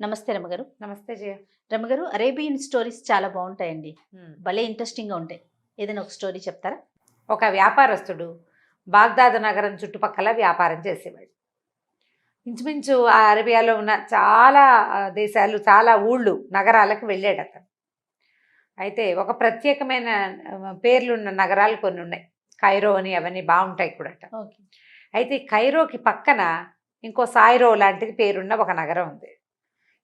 నమస్తే రమగారు. నమస్తే జయ. రమగారు, Arabian stories చాలా బావుంటాయండి. హ్మ్. భలే ఇంట్రెస్టింగ్‌గా ఉంటాయి. ఏదైనా ఒక స్టోరీ చెప్తారా? ఒక వ్యాపారస్తుడు బాగ్దాదు నగరం చుట్టుపక్కల వ్యాపారం చేసేవాడు. ఇంచుమించు ఆ అరేబియాలో ఉన్న చాలా దేశాలు, చాలా ఊళ్ళు, నగరాలకు వెళ్ళాడు అతను. అయితే ఒక ప్రత్యేకమైన పేర్లున్న నగరాలు కొన్ని ఉన్నాయి. కైరో అని అవన్నీ బాగుంటాయి కూడాట. ఓకే. అయితే ఈ కైరోకి పక్కన ఇంకో సాయిరో లాంటిది పేరున్న ఒక నగరం ఉంది.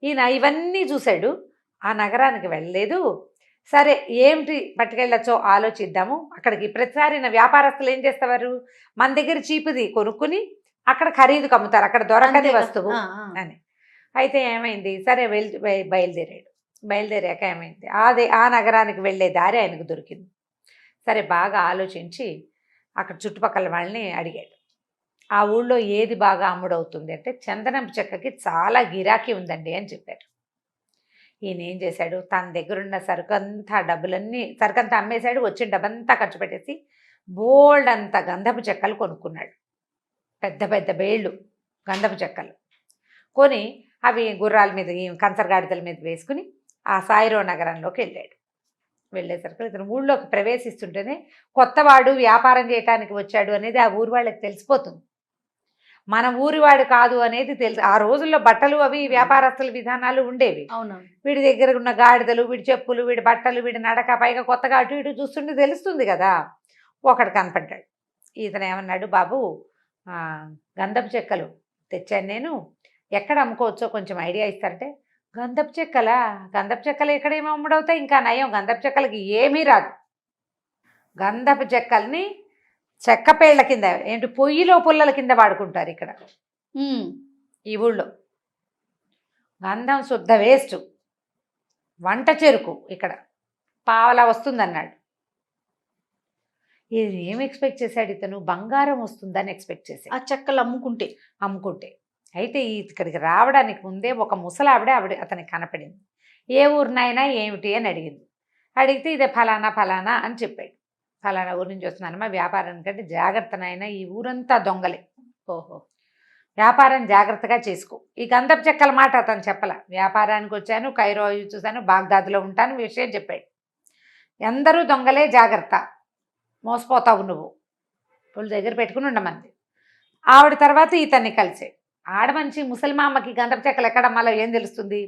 ఈయన ఇవన్నీ చూశాడు. ఆ నగరానికి వెళ్ళలేదు. సరే ఏమిటి పట్టుకెళ్ళొచ్చో ఆలోచిద్దాము. అక్కడికి ప్రతిసారి వ్యాపారస్తులు ఏం చేసేవారు, మన దగ్గర చీపుది కొనుక్కుని అక్కడ ఖరీదుకు అమ్ముతారు, అక్కడ దొరకని అంతేగా. వస్తువు ఆ! ఆ! అని. అయితే ఏమైంది, సరే బయలుదేరాడు. బయలుదేరాక ఏమైంది, ఆ నగరానికి వెళ్ళే దారి ఆయనకు దొరికింది. సరే బాగా ఆలోచించి అక్కడ చుట్టుపక్కల వాళ్ళని అడిగాడు. ఆ ఊళ్ళో ఏది బాగా అమ్ముడవుతుంది అంటే, చందనం చెక్కకి చాలా గిరాకీ ఉందండి అని చెప్పారు. ఈయన ఏం చేశాడు, తన దగ్గరున్న సరుకంతా అమ్మేశాడు. వచ్చిన డబ్బంతా ఖర్చు పెట్టేసి బోల్డ్ అంత గంధపు చెక్కలు కొనుక్కున్నాడు. పెద్ద పెద్ద బేళ్ళు గంధపు చెక్కలు కొని అవి గుర్రాల మీద, కంచరగాడిదల మీద వేసుకుని ఆ సాయిరో నగరంలోకి వెళ్ళాడు. వెళ్ళేసరికి ఇతను ఊళ్ళోకి ప్రవేశిస్తుంటేనే కొత్తవాడు వ్యాపారం చేయడానికి వచ్చాడు అనేది ఆ ఊరి వాళ్ళకి తెలిసిపోతుంది. మన ఊరివాడు కాదు అనేది తెలుసు. ఆ రోజుల్లో బట్టలు అవి వ్యాపారస్తుల విధానాలు ఉండేవి. అవునవును. వీడి దగ్గర ఉన్న గాడిదలు, వీడి చెప్పులు, వీడి బట్టలు, వీడి నడక, పైగా కొత్తగా అటు ఇటు చూస్తుంటే తెలుస్తుంది కదా. ఒకడు కనపడ్డాడు. ఇతను ఏమన్నాడు, బాబు గంధపు చెక్కలు తెచ్చాను నేను, ఎక్కడ అమ్ముకోవచ్చో కొంచెం ఐడియా ఇస్తారంటే, గంధపు చెక్కలా, గంధపు చెక్కలు ఎక్కడేమో అమ్ముడవుతాయి, ఇంకా నయం గంధపు చెక్కలకి ఏమీ రాదు. గంధపు చెక్కల్ని చెక్క పేళ్ల కింద, ఏంటి పొయ్యిలో పుల్లల కింద వాడుకుంటారు ఇక్కడ ఈ ఊళ్ళో. గంధం శుద్ధ వేస్ట్, వంట చెరుకు ఇక్కడ పావలా వస్తుందన్నాడు. ఇది ఏం ఎక్స్పెక్ట్ చేశాడు ఇతను, బంగారం వస్తుందని ఎక్స్పెక్ట్ చేశాడు. ఆ చెక్కలు అమ్ముకుంటే. అయితే ఇక్కడికి రావడానికి ముందే ఒక ముసలావిడ అతనికి కనపడింది. ఏ ఊరినైనా ఏమిటి అని అడిగింది. అడిగితే ఇదే ఫలానా ఫలానా అని చెప్పాడు. ఫలానా ఊరి నుంచి వస్తున్నానమ్మా, వ్యాపారానికంటే జాగ్రత్తనైనా, ఈ ఊరంతా దొంగలే. ఓహో. వ్యాపారం జాగ్రత్తగా చేసుకో. ఈ గంధపు చెక్కల మాట అతను చెప్పల. వ్యాపారానికి వచ్చాను, కైరో చూశాను, బాగ్దాద్లో ఉంటాను, విషయం చెప్పాడు. అందరూ దొంగలే, జాగ్రత్త, మోసపోతావు నువ్వు, వాళ్ళ దగ్గర పెట్టుకుని ఉండమంది. ఆవిడ తర్వాత ఇతన్ని కలిసాడు. ఆడమనిషి ముసలిమామకి గంధపు చెక్కలు ఎక్కడమ్మాలో ఏం తెలుస్తుంది.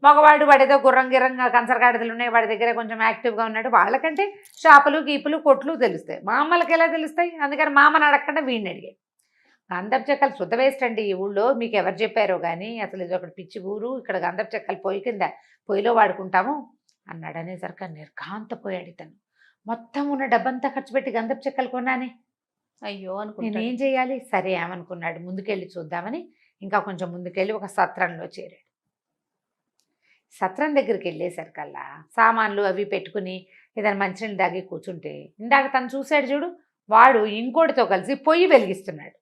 మగవాడు వాడేదో గుర్రంగిరంగా కంచరగాడిదలు ఉన్నాయి, వాడి దగ్గర కొంచెం యాక్టివ్గా ఉన్నాడు, వాళ్ళకంటే షాపులు గీపులు కొట్లు తెలుస్తాయి, మామలకి ఎలా తెలుస్తాయి. అందుకని మామని అడగకుండా వీడిని అడిగాడు. గంధపు చెక్కలు శుద్ధ వేస్ట్ అండి ఈ ఊళ్ళో, మీకు ఎవరు చెప్పారో కానీ, అసలు ఇది ఒకటి పిచ్చి ఊరు, ఇక్కడ గంధపు చెక్కలు పొయ్యిలో వాడుకుంటాము అన్నాడు. అనేసరికి నిర్ఘాంతపోయాడు ఇతను. మొత్తం ఉన్న డబ్బంతా ఖర్చు పెట్టి గంధపు చెక్కలు కొన్నానే, అయ్యో నేనేం చేయాలి. సరే ఏమనుకున్నాడు, ముందుకెళ్ళి చూద్దామని ఇంకా కొంచెం ముందుకెళ్ళి ఒక సత్రంలో చేరాడు. సత్రం దగ్గరికి వెళ్ళేసరికల్లా సామాన్లు అవి పెట్టుకుని ఏదైనా మంచినీళ్ళు దాగి కూర్చుంటే, ఇందాక తను చూశాడు చూడు, వాడు ఇంకోటితో కలిసి పొయ్యి వెలిగిస్తున్నాడు.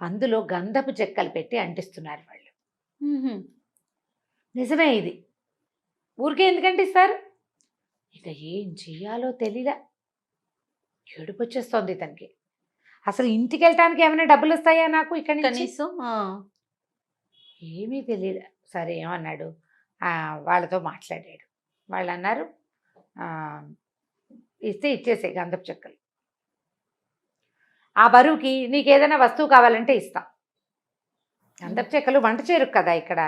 అందులో గంధపు చెక్కలు పెట్టి అంటిస్తున్నారు వాళ్ళు. నిజమే ఇది, ఊరికే ఎందుకంటే ఇస్తారు. ఇక ఏం చెయ్యాలో తెలియలా, ఏడుపు వచ్చేస్తోంది ఇతనికి. అసలు ఇంటికి వెళ్ళటానికి ఏమైనా డబ్బులు వస్తాయా నాకు ఇక్కడి నుంచి, కనీసం ఏమీ తెలియదు. సరే ఏమన్నాడు, వాళ్ళతో మాట్లాడాడు. వాళ్ళు అన్నారు, ఇస్తే ఇచ్చేసే గంధపు చెక్కలు, ఆ బరువుకి నీకు ఏదైనా వస్తువు కావాలంటే ఇస్తాం. గంధపు చెక్కలు వంట చేరుకు కదా ఇక్కడ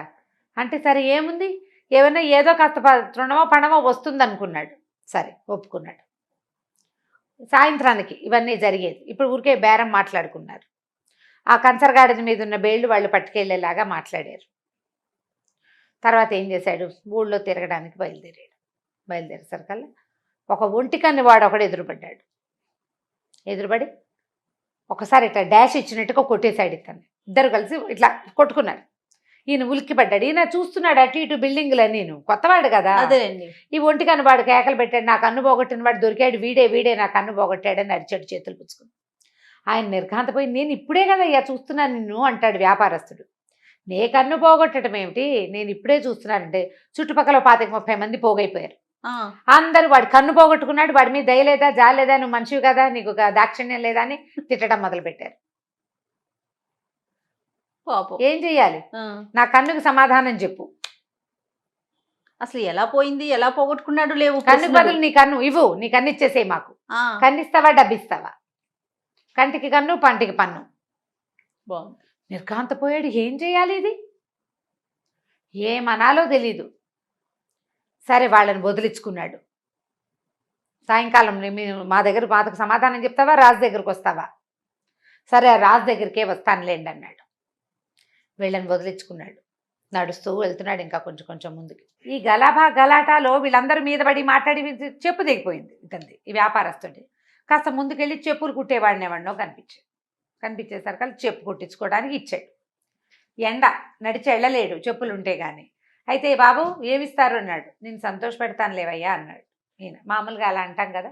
అంటే, సరే ఏముంది, ఏమైనా ఏదో కాస్త తృణమో పణమో వస్తుంది అనుకున్నాడు. సరే ఒప్పుకున్నాడు. సాయంత్రానికి ఇవన్నీ జరిగేది. ఇప్పుడు ఊరికే బేరం మాట్లాడుకున్నారు. ఆ కంచరగాడిద మీద ఉన్న బేళ్ళు వాళ్ళు పట్టుకెళ్ళేలాగా మాట్లాడారు. తర్వాత ఏం చేశాడు, ఊళ్ళో తిరగడానికి బయలుదేరేసరికల్లా ఒక ఒంటికన్ని వాడు ఒకడు ఎదురుపడి ఒకసారి ఇట్లా డాష్ ఇచ్చినట్టుగా కొట్టేశాడు ఇతన్ని. ఇద్దరు కలిసి ఇట్లా కొట్టుకున్నారు. ఈయన ఉలిక్కిపడ్డాడు. ఈయన చూస్తున్నాడు అటు ఇటు బిల్డింగ్లు, నేను కొత్తవాడు కదా. అదేండి. ఈ ఒంటికన్ను వాడు కేకలు పెట్టాడు, నా కన్ను పోగొట్టిన వాడు దొరికాడు, వీడే నా కన్ను పోగొట్టాడని అరిచాడు చేతులు పుచ్చుకుని. ఆయన నిర్ఘాంతపోయి, నేను ఇప్పుడే కదా అయ్యా చూస్తున్నాను నిన్ను అంటాడు వ్యాపారస్తుడు. నే కన్ను పోగొట్టడం ఏమిటి, నేను ఇప్పుడే చూస్తున్నానంటే చుట్టుపక్కల 25-30 మంది పోగైపోయారు. అందరూ వాడి కన్ను పోగొట్టుకున్నాడు, వాడి మీద దయ లేదా, జాలేదా, నువ్వు మనిషివి కదా, నీకు దాక్షిణ్యం లేదా అని తిట్టడం మొదలుపెట్టారు. పాపం. ఏం చెయ్యాలి? ఆ. నా కన్నుకు సమాధానం చెప్పు. అసలు ఎలా పోయింది, ఎలా పోగొట్టుకున్నాడు లేవు కన్నుకు ప్రశ్నలు. బదులు నీ కన్ను ఇవ్వు, నీ కన్ను ఇచ్చేసేయి మాకు. ఆ, కన్నిస్తావా డబ్బిస్తావా? కంటికి కన్ను పంటికి పన్ను. బాగుంది. నిర్ఘాంతపోయాడు. ఏం చేయాలి ఇది? ఏమనాలో తెలీదు. సరే వాళ్ళని వదిలించుకున్నాడు. సాయంకాలం మా దగ్గర మాతకు సమాధానం చెప్తావా, రాజు దగ్గరకు వస్తావా? సరే ఆ రాజు దగ్గరికే వస్తానులేండి అన్నాడు. వీళ్ళని వదిలించుకున్నాడు. నడుస్తూ వెళ్తున్నాడు ఇంకా కొంచెం కొంచెం ముందుకి. ఈ గలాటాలో వీళ్ళందరూ మీద పడి మాట్లాడి చెప్పు దిగిపోయింది ఇతంది, ఈ వ్యాపారస్తుడి. కాస్త ముందుకెళ్ళి చెప్పులు కుట్టేవాడిని ఎవడినో కనిపించేసరికి చెప్పు కుట్టించుకోవడానికి ఇచ్చాడు. ఎండ నడిచి వెళ్ళలేడు చెప్పులు ఉంటే కానీ. అయితే బాబు ఏమిస్తారు అన్నాడు. నేను సంతోష పెడతాను లేవయ్యా అన్నాడు. ఈయన మామూలుగా అలా అంటాం కదా,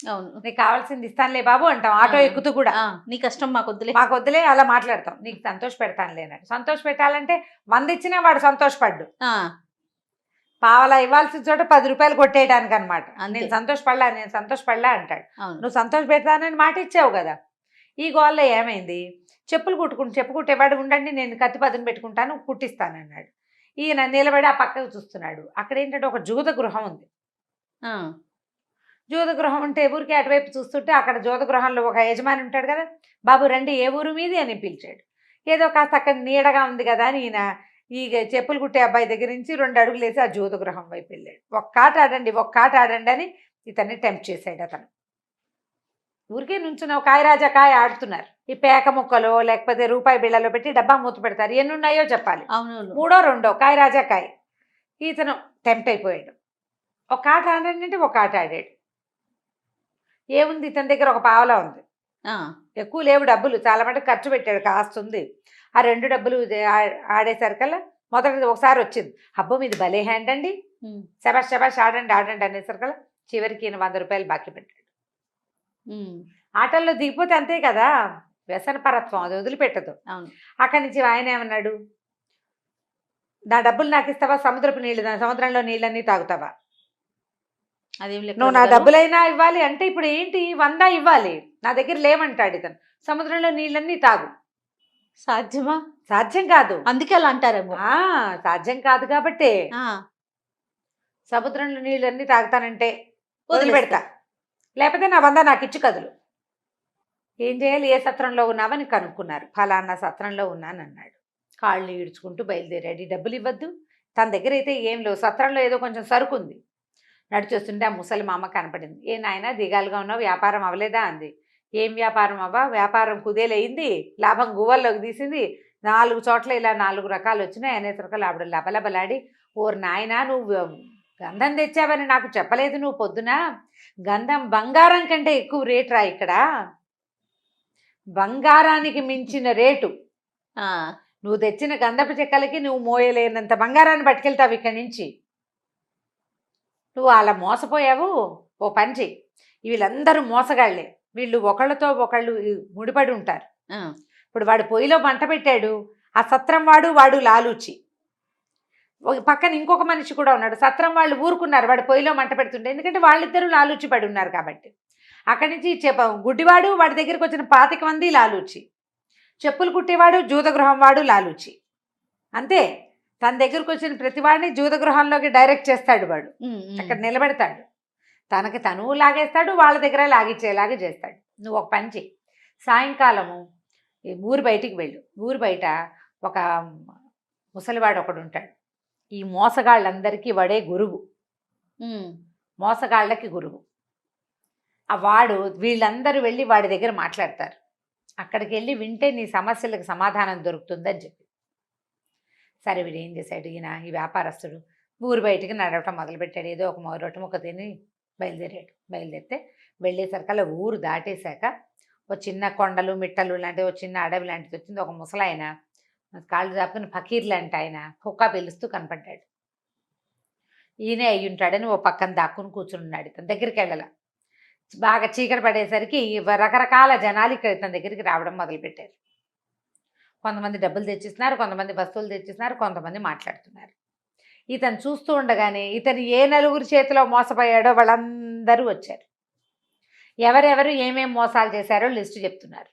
అవును. నీకు కావాల్సింది ఇస్తానులే బాబు అంటాం ఆటో ఎక్కుతూ కూడా. నీ కష్టం మాకు వద్దులే. మాకు వద్దులే అలా మాట్లాడతాం. నీకు సంతోష పెడతానులే అన్నాడు. సంతోష పెట్టాలంటే 100 ఇచ్చినా వాడు సంతోషపడ్డు. ఆ, పావలా ఇవ్వాల్సిన చోట 10 రూపాయలు కొట్టేయడానికి అనమాట. అంతే. నేను సంతోషపడలా అంటాడు. అవును. నువ్వు సంతోష పెడతానని మాట ఇచ్చావు కదా. ఈ గోల్లో ఏమైంది? చెప్పు కుట్టేవాడు ఉండండి, నేను కత్తి పదును పెట్టుకుంటాను కుట్టిస్తానన్నాడు. ఈయన నిలబడి ఆ పక్కకు చూస్తున్నాడు. అక్కడ ఏంటంటే ఒక జూద గృహం ఉంది. ఆ, జూద గృహం ఉంటే ఊరికి అటువైపు చూస్తుంటే అక్కడ జూద గృహంలో ఒక యజమాని ఉంటాడు కదా. బాబు రండి, ఏ ఊరు మీది అని పిలిచాడు. ఏదో కాస్త అక్కడ నీడగా ఉంది కదా అని ఈయన ఈ చెప్పులు కుట్టే అబ్బాయి దగ్గర నుంచి 2 అడుగులు వేసి ఆ జూద గృహం వైపు వెళ్ళాడు. ఒక్క ఆట ఆడండి అని ఇతన్ని టెంప్ట్ చేశాడు. అతను ఊరికే నుంచున్న కాయరాజా కాయ ఆడుతున్నారు. ఈ పేక ముక్కలో లేకపోతే రూపాయి బిళ్ళలో పెట్టి డబ్బా మూత పెడతారు. ఎన్ని ఉన్నాయో చెప్పాలి. అవును. 3 2 కాయరాజా కాయ. ఇతను టెంప్ట్ అయిపోయాడు. ఒక ఆట ఆడండి, ఒక ఆట ఆడాడు. ఏముంది ఇతని దగ్గర ఒక పావలా ఉంది. ఆ, ఎక్కువ లేవు డబ్బులు, చాలా మటుకు ఖర్చు పెట్టాడు, కాస్తుంది. ఆ 2 డబ్బులు ఆడేసరికల్లా మొదటిది ఒకసారి వచ్చింది. అబ్బో మీది భలే హ్యాండ్ అండి, శబాష్ ఆడండి అనేసరికల్లా చివరికి ఈయన 100 రూపాయలు బాకీ పెట్టాడు. ఆటల్లో దిగిపోతే అంతే కదా, వ్యసన పరత్వం అది వదిలిపెట్టదు. అవును. అక్కడి నుంచి ఆయన ఏమన్నాడు, నా డబ్బులు నాకు ఇస్తావా, సముద్రంలో నీళ్ళన్నీ తాగుతావా? అదేం లెక్క నువ్వు నా అమ్మగారు? డబ్బులైనా ఇవ్వాలి అంటే ఇప్పుడు ఏంటి 100 ఇవ్వాలి, నా దగ్గర లేవంటాడు ఇతను. సముద్రంలో నీళ్ళన్నీ తాగు. సాధ్యమా? సాధ్యం కాదు. అందుకే అలా అంటారేమో. సాధ్యం కాదు కాబట్టే ఆ, సముద్రంలో నీళ్ళన్నీ తాగుతానంటే వదిలేస్తా. వదిలిపెడతా, లేకపోతే నా 100 నాకు ఇచ్చి కదులు. ఏం చేయాలి, ఏ సత్రంలో ఉన్నావని కనుక్కున్నారు. ఫలానా సత్రంలో ఉన్నానన్నాడు. కాళ్ళు ఈడ్చుకుంటూ బయలుదేరాడు. ఈ డబ్బులు ఇవ్వద్దు, తన దగ్గర అయితే ఏం లేవు, సత్రంలో ఏదో కొంచెం సరుకు ఉంది. నడిచొస్తుంటే ఆ ముసలి మామ కనపడింది. ఏ నాయనా దిగాలుగా ఉన్నావు, వ్యాపారం అవ్వలేదా అంది. ఏం వ్యాపారం అవ్వా, వ్యాపారం కుదేలయింది, లాభం గువ్వల్లోకి తీసింది, 4 చోట్ల ఇలా 4 రకాలు వచ్చినాయి అనేసరికి ఆవిడ లబలబలాడి, ఓరు నాయనా నువ్వు గంధం తెచ్చావని నాకు చెప్పలేదు నువ్వు పొద్దున, గంధం బంగారం కంటే ఎక్కువ రేటు రా, ఇక్కడ బంగారానికి మించిన రేటు, ఆ, నువ్వు తెచ్చిన గంధపు చెక్కలకి నువ్వు మోయలేనంత బంగారాన్ని పట్టుకెళ్తావు ఇక్కడి నుంచి, నువ్వు అలా మోసపోయావు. ఓ పని చెయ్యి, వీళ్ళందరూ మోసగాళ్లే, వీళ్ళు ఒకళ్ళతో ఒకళ్ళు ముడిపడి ఉంటారు. ఆ, ఇప్పుడు వాడు పొయ్యిలో మంట పెట్టాడు, ఆ సత్రం వాడు లాలూచి, పక్కన ఇంకొక మనిషి కూడా ఉన్నాడు. సత్రం వాళ్ళు ఊరుకున్నారు వాడు పొయ్యిలో మంట పెడుతుంటే, ఎందుకంటే వాళ్ళిద్దరూ లాలూచి పడి ఉన్నారు కాబట్టి. అక్కడి నుంచి గుడ్డివాడు, వాడి దగ్గరికి వచ్చిన 25 మంది లాలూచి, చెప్పులు కుట్టేవాడు, జూదగృహం వాడు లాలూచి. అంతే, తన దగ్గరకు వచ్చిన ప్రతి వాడిని జూదగృహంలోకి డైరెక్ట్ చేస్తాడు వాడు. అక్కడ నిలబెడతాడు, తనకి తను లాగేస్తాడు, వాళ్ళ దగ్గర లాగిచ్చేలాగా చేస్తాడు. నువ్వు ఒక పని చెయ్యి, సాయంకాలము ఊరు బయటికి వెళ్ళు, ఊరు బయట ఒక ముసలివాడు ఒకడు ఉంటాడు. ఈ మోసగాళ్ళందరికీ వాడే గురువు, మోసగాళ్ళకి గురువు. ఆ వాడు వీళ్ళందరూ వెళ్ళి వాడి దగ్గర మాట్లాడతారు. అక్కడికి వెళ్ళి వింటే నీ సమస్యలకు సమాధానం దొరుకుతుందని చెప్పి. సరే వీడు ఏం చేశాడు, ఈ వ్యాపారస్తుడు ఊరు బయటికి నడవటం మొదలుపెట్టాడు. ఏదో ఒక రొట్టె ముక్క తిని బయలుదేరితే వెళ్ళేసరికల్లా ఊరు దాటేశాక ఒక చిన్న కొండలు మిట్టలు లాంటివి, ఒక చిన్న అడవి లాంటిది వచ్చింది. ఒక ముసలాయన కాళ్ళు దాపుకుని ఫకీర్ లాంటి ఆయన కుక్క పిలుస్తూ కనపడ్డాడు. ఈయనే అయ్యి ఉంటాడని ఓ పక్కన దాక్కుని కూర్చున్నాడు. ఇతని దగ్గరికి వెళ్ళాల, బాగా చీకటి పడేసరికి రకరకాల జనాలు ఇక్కడ ఇతని దగ్గరికి రావడం మొదలుపెట్టారు. కొంతమంది డబ్బులు తెచ్చిస్తున్నారు, కొంతమంది వస్తువులు తెచ్చిస్తున్నారు, కొంతమంది మాట్లాడుతున్నారు. ఇతను చూస్తూ ఉండగానే ఇతను ఏ నలుగురి చేతిలో మోసపోయాడో వాళ్ళందరూ వచ్చారు. ఎవరెవరు ఏమేం మోసాలు చేశారో లిస్టు చెప్తున్నారు.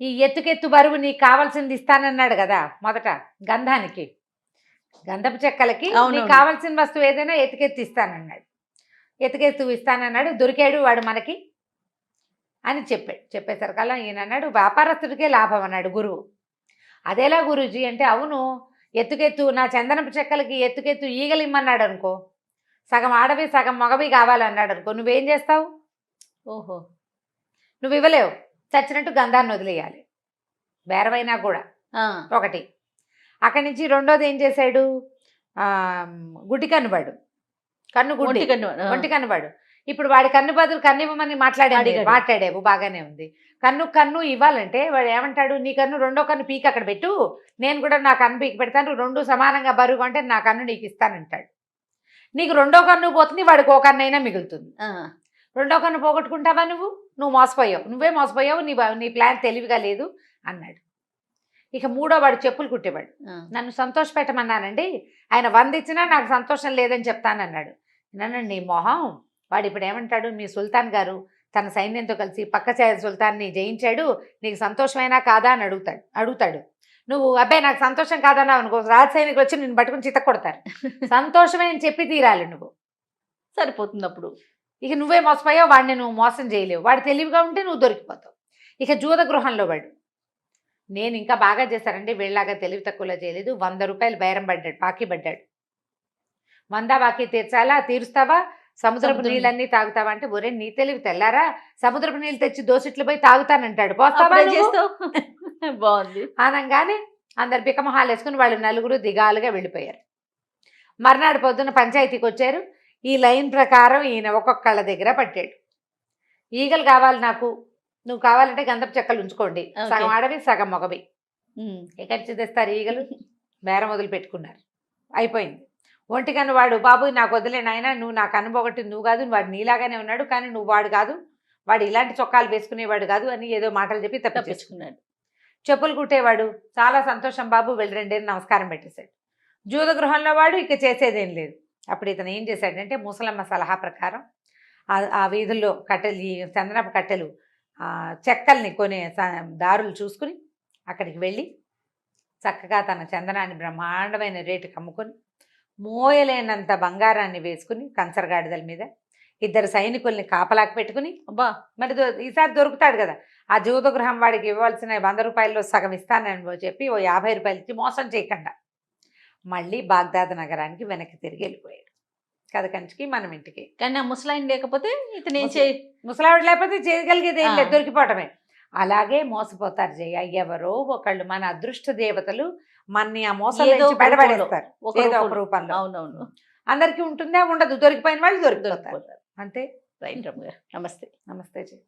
ఈ ఎత్తుకెత్తు బరువు నీకు కావాల్సింది ఇస్తానన్నాడు కదా మొదట గంధానికి, గంధపు చెక్కలకి నీకు అవునవును. కావాల్సిన వస్తువు ఏదైనా ఎత్తుకెత్తు ఇస్తానన్నాడు. ఎత్తుకెత్తు ఇస్తానన్నాడు, దొరికాడు వాడు మనకి అని చెప్పాడు. చెప్పేసరికల్లా ఈయన అన్నాడు, వ్యాపారస్తుడికే లాభం అన్నాడు గురువు. అదేలా గురూజీ అంటే, అవును ఎత్తుకెత్తు నా చందనపు చెక్కలకి ఎత్తుకెత్తు ఈగలు ఇమ్మన్నాడు అనుకో, సగం ఆడవి సగం మగవి కావాలన్నాడు అనుకో, నువ్వేం చేస్తావు? ఓహో! నువ్వు ఇవ్వలేవు, చచ్చినట్టు గంధాన్ని వదిలేయాలి బేరమైనా కూడా. ఆ! ఒకటి. అక్కడి నుంచి రెండోది ఏం చేశాడు, గుడ్డి కన్నువాడు, కన్ను గుడ్డి, ఒంటి కన్ను. ఆ! ఒంటి కన్నువాడు. ఇప్పుడు వాడి కన్ను బదులు కన్ను ఇవ్వమని అడిగాడు. మాట్లాడావు బాగానే ఉంది. కన్ను ఇవ్వాలంటే వాడు ఏమంటాడు, నీ కన్ను రెండో కన్ను పీకి అక్కడ పెట్టు, నేను కూడా నా కన్ను పీకి పెడతాను, రెండు సమానంగా బరువు అంటే నా కన్ను నీకు ఇస్తానంటాడు. నీకు రెండో కన్ను పోతుంది, వాడికి ఓ కన్ను అయినా మిగులుతుంది. ఆ! రెండో కన్ను పోగొట్టుకుంటావా నువ్వు మోసపోయావు, నువ్వే మోసపోయావు, నీ ప్లాన్ తెలివిగా లేదు అన్నాడు. ఇక మూడో వాడు చెప్పులు కుట్టేవాడు. ఆ! నన్ను సంతోష పెట్టమన్నానండి, ఆయన 100 ఇచ్చినా నాకు సంతోషం లేదని చెప్తానన్నాడు. నీ మొహం, వాడు ఇప్పుడు ఏమంటాడు, మీ సుల్తాన్ గారు తన సైన్యంతో కలిసి పక్క సుల్తాన్ని జయించాడు, నీకు సంతోషమైనా కాదా అని అడుగుతాడు. నువ్వు అబ్బాయి నాకు సంతోషం కాదన్నావు అనుకో, రాజ సైనికులు వచ్చి నిన్ను పట్టుకుని చిత్త కొడతారు. సంతోషమే అని చెప్పి తీరాలి నువ్వు. సరిపోతుంది అప్పుడు. ఇక నువ్వే మోసపోయావు, వాడిని నువ్వు మోసం చేయలేవు, వాడు తెలివిగా ఉంటే నువ్వు దొరికిపోతావు. ఇక జూద గృహంలో వాడు, నేను ఇంకా బాగా చేశానండి, వీళ్ళలాగా తెలివి తక్కువలో చేయలేదు, 100 రూపాయలు బేరం పడ్డాడు, బాకీ పడ్డాడు. 100 బాకీ తీర్చాలా, తీరుస్తావా, సముద్రపు నీళ్ళన్నీ తాగుతావా అంటే, ఒరే నీ తెలివి తెల్లారా, సముద్రపు నీళ్ళు తెచ్చి దోసిట్లు పోయి తాగుతానంటాడు, పోస్తావా అప్పుడేం నువ్వు? చేస్తావు? బాగుంది. అనగానే అందరు బిక్కమొహాలు వేసుకుని వాళ్ళు నలుగురు దిగాలుగా వెళ్ళిపోయారు. మర్నాడు పొద్దున్న పంచాయతీకి వచ్చారు. ఈ లైన్ ప్రకారం ఈయన ఒక్కొక్కళ్ళ దగ్గర పట్టాడు. ఈగలు కావాలి నాకు, నువ్వు కావాలంటే గంధపు చెక్కలు ఉంచుకోండి, సగం ఆడవి సగం మగవి. ఎక్కడి నుంచి తెస్తారు ఈగలు? బేరం మొదలు పెట్టుకున్నారు, అయిపోయింది. ఒంటి కన్ను వాడు, బాబు నాకు వదిలే నాయన, నువ్వు నాకు అనుభవగట్టి నువ్వు కాదు, వాడు నీలాగానే ఉన్నాడు కానీ నువ్వు వాడు కాదు, వాడు ఇలాంటి చొక్కాలు వేసుకునేవాడు కాదు అని ఏదో మాటలు చెప్పి తప్పించుకున్నాడు. చెప్పులు కుట్టేవాడు, చాలా సంతోషం బాబు వెళ్ళండి అని నమస్కారం పెట్టేశాడు. జూద గృహంలో వాడు ఇక చేసేదేం లేదు. అప్పుడు ఇతను ఏం చేశాడంటే, ముసలమ్మ సలహా ప్రకారం ఆ వీధుల్లో కట్టెలు, ఈ చందనపు కట్టెలు చెక్కల్ని కొనే దారులు చూసుకుని అక్కడికి వెళ్ళి చక్కగా తన చందనాన్ని బ్రహ్మాండమైన రేటుకి అమ్ముకొని, మోయలేనంత బంగారాన్ని వేసుకుని కంచరగాడిదల మీద 2 సైనికుల్ని కాపలాకి పెట్టుకుని, అబ్బా! మరి ఈసారి దొరుకుతాడు కదా, ఆ జూద గృహం వాడికి ఇవ్వాల్సిన 100 రూపాయల్లో సగం ఇస్తానని చెప్పి ఓ 50 రూపాయలు ఇచ్చి మోసం చేయకుండా మళ్ళీ బాగ్దాద్ నగరానికి వెనక్కి తిరిగి వెళ్ళిపోయాడు. కథ కంచికి మనం ఇంటికి. కానీ ఆ ముసలాయన లేకపోతే ఇతను ఏం చేయి, ముసలావిడ లేకపోతే చేయగలిగేది ఏం లేదు, ఆ. దొరికిపోవటమే. అలాగే మోసపోతారు జయ, ఎవరో ఒకళ్ళు మన అదృష్ట దేవతలు మన్ని ఆ మోసం ఏదో నుంచి ఒక బయటపడేస్తారు, ఒక ఏదో ఒక రూపంలో. రూపంలో. అవునవును. అందరికీ ఉంటుందా ఉండదు, దొరికిపోయిన వాళ్ళు దొరికిపోతారు దొరికిపోతారు. అంతే. రైట్ రమ్య గారు. నమస్తే. నమస్తే జయ.